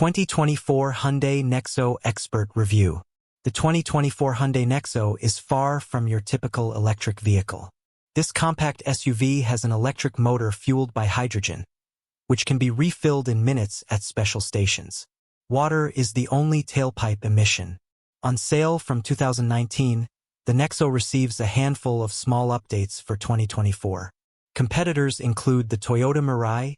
2024 Hyundai Nexo Expert Review. The 2024 Hyundai Nexo is far from your typical electric vehicle. This compact SUV has an electric motor fueled by hydrogen, which can be refilled in minutes at special stations. Water is the only tailpipe emission. On sale from 2019, the Nexo receives a handful of small updates for 2024. Competitors include the Toyota Mirai,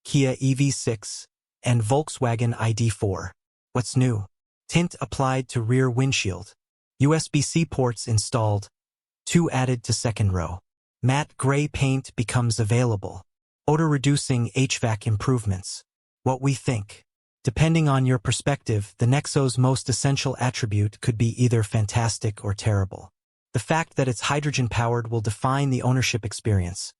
Kia EV6, and Volkswagen ID4. What's new? Tint applied to rear windshield. USB-C ports installed. 2 added to second row. Matte gray paint becomes available. Odor-reducing HVAC improvements. What we think. Depending on your perspective, the Nexo's most essential attribute could be either fantastic or terrible. The fact that it's hydrogen-powered will define the ownership experience,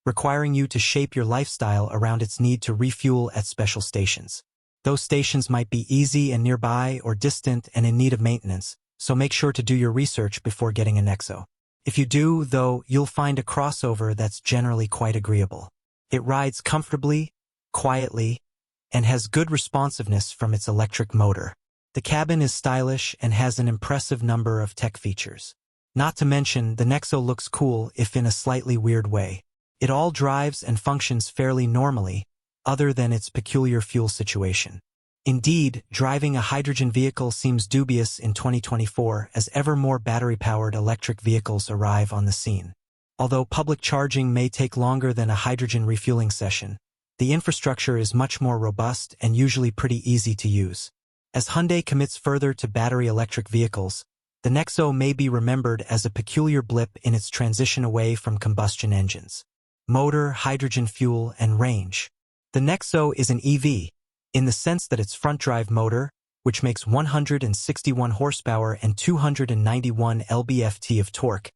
requiring you to shape your lifestyle around its need to refuel at special stations. Those stations might be easy and nearby or distant and in need of maintenance, so make sure to do your research before getting a Nexo. If you do, though, you'll find a crossover that's generally quite agreeable. It rides comfortably, quietly, and has good responsiveness from its electric motor. The cabin is stylish and has an impressive number of tech features. Not to mention, the Nexo looks cool if in a slightly weird way. It all drives and functions fairly normally, other than its peculiar fuel situation. Indeed, driving a hydrogen vehicle seems dubious in 2024 as ever more battery-powered electric vehicles arrive on the scene. Although public charging may take longer than a hydrogen refueling session, the infrastructure is much more robust and usually pretty easy to use. As Hyundai commits further to battery electric vehicles, the Nexo may be remembered as a peculiar blip in its transition away from combustion engines. Motor, hydrogen fuel, and range. The Nexo is an EV, in the sense that its front-drive motor, which makes 161 horsepower and 291 lb-ft of torque,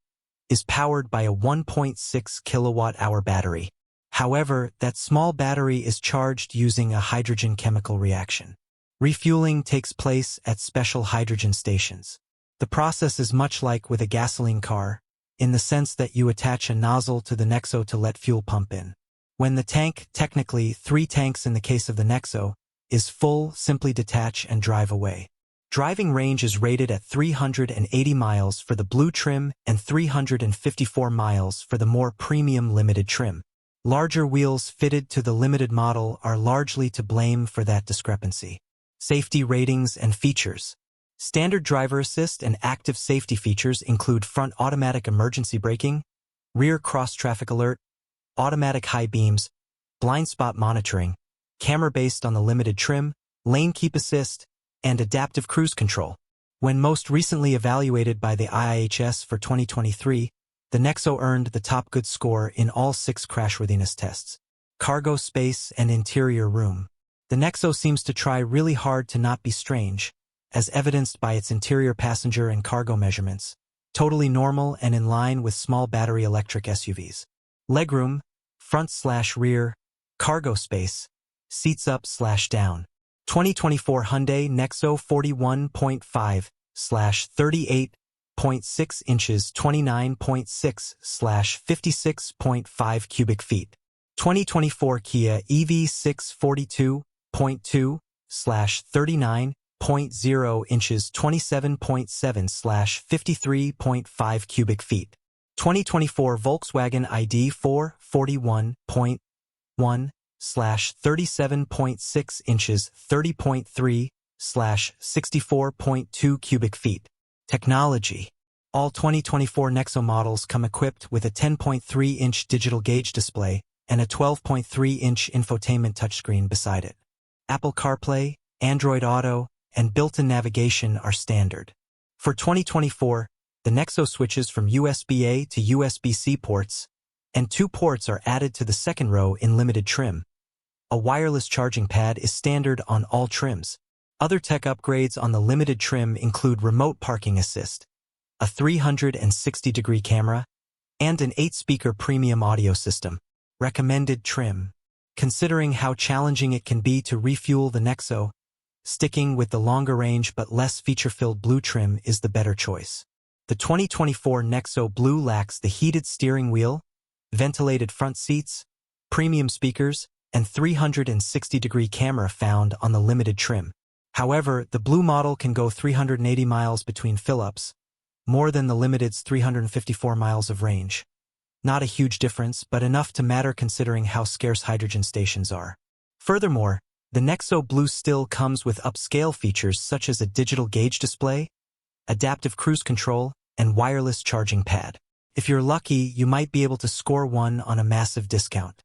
is powered by a 1.6 kilowatt-hour battery. However, that small battery is charged using a hydrogen chemical reaction. Refueling takes place at special hydrogen stations. The process is much like with a gasoline car, in the sense that you attach a nozzle to the Nexo to let fuel pump in. When the tank, technically 3 tanks in the case of the Nexo, is full, simply detach and drive away. Driving range is rated at 380 miles for the Blue trim and 354 miles for the more premium Limited trim. Larger wheels fitted to the Limited model are largely to blame for that discrepancy. Safety ratings and features. Standard driver assist and active safety features include front automatic emergency braking, rear cross-traffic alert, automatic high beams, blind spot monitoring, camera based on the Limited trim, lane keep assist, and adaptive cruise control. When most recently evaluated by the IIHS for 2023, the Nexo earned the top good score in all 6 crashworthiness tests. Cargo space and interior room. The Nexo seems to try really hard to not be strange, as evidenced by its interior passenger and cargo measurements, totally normal and in line with small battery electric SUVs. Legroom, front/rear, cargo space, seats up/down. 2024 Hyundai Nexo 41.5/38.6 inches 29.6/56.5 cubic feet. 2024 Kia EV6 42.2/39.0 inches 27.7/53.5 cubic feet. 2024 Volkswagen ID4 41.1/37.6 inches 30.3/64.2 cubic feet. Technology. All 2024 Nexo models come equipped with a 10.3-inch digital gauge display and a 12.3-inch infotainment touchscreen beside it. Apple CarPlay, Android Auto, and built-in navigation are standard. For 2024, the Nexo switches from USB-A to USB-C ports, and 2 ports are added to the second row in Limited trim. A wireless charging pad is standard on all trims. Other tech upgrades on the Limited trim include remote parking assist, a 360-degree camera, and an 8-speaker premium audio system. Recommended trim. Considering how challenging it can be to refuel the Nexo, sticking with the longer range but less feature-filled Blue trim is the better choice. The 2024 Nexo Blue lacks the heated steering wheel, ventilated front seats, premium speakers, and 360-degree camera found on the limited trim. However, the blue model can go 380 miles between fill-ups, more than the limited's 354 miles of range. Not a huge difference, but enough to matter considering how scarce hydrogen stations are. Furthermore, the Nexo Blue still comes with upscale features such as a digital gauge display, adaptive cruise control, and wireless charging pad. If you're lucky, you might be able to score one on a massive discount.